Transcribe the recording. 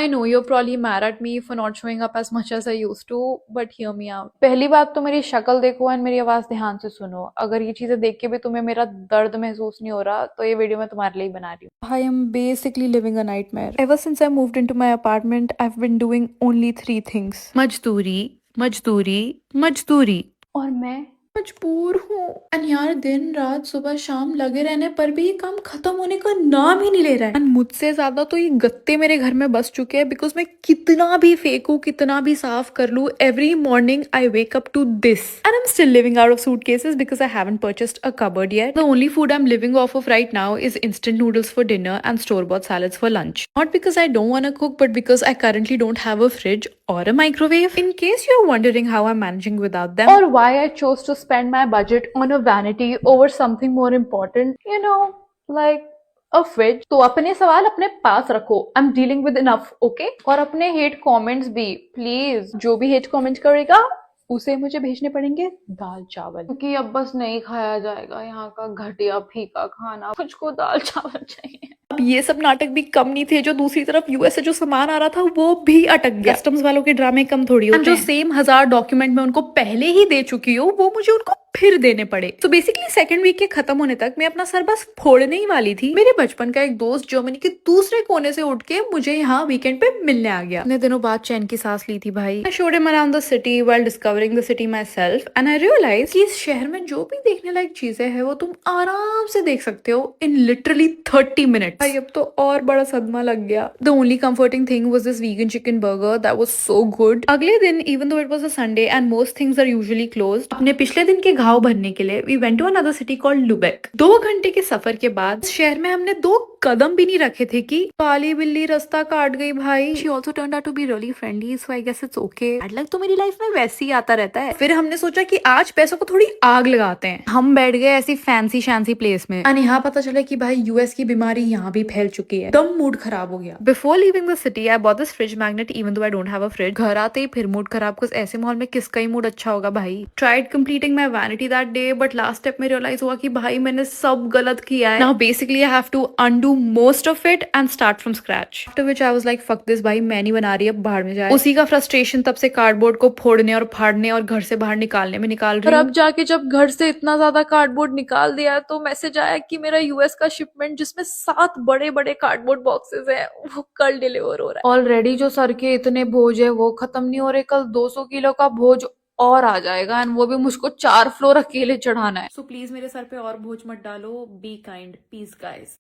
I know you're probably mad at me for not showing up as much as I used to, but hear me out. पहली बात तो मेरी शक्ल देखो and मेरी आवाज ध्यान से सुनो। अगर ये चीजें देख के भी तुम्हें मेरा दर्द महसूस नहीं हो रहा तो ये वीडियो मैं तुम्हारे लिए ही बना रही हूँ। I am basically living a nightmare. Ever since I moved into my apartment, I've been doing only three things. मजदूरी, मजदूरी, मजदूरी। और मैं मजबूर हूँ। एंड यार दिन रात सुबह शाम लगे रहने पर भी ये काम खत्म होने का नाम ही नहीं ले रहा है। एंड मुझसे ज्यादा तो ये गत्ते मेरे घर में बस चुके हैं बिकॉज मैं कितना भी फेंकू कितना भी साफ कर लूँ, every morning I wake up to this and I am still living out of suitcases because I haven't purchased a cupboard yet. The only food I am living off right now is instant noodles for dinner and store bought salads for lunch. Not because I don't want to cook, but because I currently don't have a fridge or a microwave. In case you're wondering how I'm managing without them, or why I chose to spend my budget on a vanity over something more important, like a fridge. तो अपने सवाल अपने पास रखो। I'm dealing with enough, okay? और अपने hate comments भी, please, जो भी hate comment करेगा उसे मुझे भेजने पड़ेंगे दाल चावल, क्योंकि अब बस नहीं खाया जाएगा यहाँ का घटिया फीका खाना। मुझको दाल चावल चाहिए। अब ये सब नाटक भी कम नहीं थे, जो दूसरी तरफ यूएस से जो सामान आ रहा था वो भी अटक गया। कस्टम्स वालों के ड्रामे कम थोड़ी होते हैं। जो सेम 1000 डॉक्यूमेंट मैं उनको पहले ही दे चुकी हूँ वो मुझे उनको फिर देने पड़े। तो बेसिकली सेकंड वीक के खत्म होने तक मैं अपना सर बस फोड़ने ही वाली थी। मेरे बचपन का एक दोस्त जर्मनी के दूसरे कोने से उठ के मुझे यहाँ वीकेंड पे मिलने आ गया। इतने दिनों बाद चैन की सांस ली थी भाई। I showed him around the city while discovering the city myself and I realized कि इस शहर में जो भी देखने लायक चीजें हैं वो तुम आराम से देख सकते हो in literally 30 minutes। भाई अब तो और बड़ा सदमा लग गया। The only comforting thing was this vegan chicken burger that was so good। अगले दिन even though it was a Sunday and most things are usually closed, अपने पिछले दिन के घाव भरने के लिए we went to another city called Lübeck। 2 घंटे के सफर के बाद शहर में हमने 2 कदम भी नहीं रखे थे कि काली बिल्ली रास्ता काट गई भाई। She also turned out to be really friendly, so I guess it's okay। Bad luck तो मेरी लाइफ में वैसे ही आता रहता है। फिर हमने सोचा कि आज पैसों को थोड़ी आग लगाते हैं। हम बैठ गए ऐसी फैंसी शैंसी प्लेस में और यहाँ पता चला कि भाई यूएस की बीमारी यहाँ भी फैल चुकी है। दम मूड खराब हो गया। Before living the city I bought this fridge magnet even though I don't have a fridge. घर आते ही फिर मूड खराब, कुछ ऐसे माहौल में किसका ही मूड अच्छा होगा भाई। Tried completing my vanity that day but last step में रियलाइज हुआ कि भाई मैंने सब गलत किया है। Now basically I have to undo most of it and start from scratch. After which I was like fuck this भाई, मैं नहीं बना रही, अब बाहर में जाए। उसी का फ्रस्ट्रेशन तब से कार्डबोर्ड को फोड़ने और फाड़ने और घर से बाहर निकालने में निकाल रही हूँ। और अब जाके जब घर से इतना ज्यादा कार्डबोर्ड निकाल दिया तो मैसेज आया कि मेरा यूएस का शिपमेंट जिसमें 7 बड़े बड़े कार्डबोर्ड बॉक्सेस है वो कल डिलीवर हो रहा है। ऑलरेडी जो सर के इतने बोझ है वो खत्म नहीं हो रहे, कल 200 किलो का बोझ और आ जाएगा एंड वो भी मुझको 4 फ्लोर अकेले चढ़ाना है। सो प्लीज मेरे सर पे और बोझ मत डालो। Be kind, peace guys.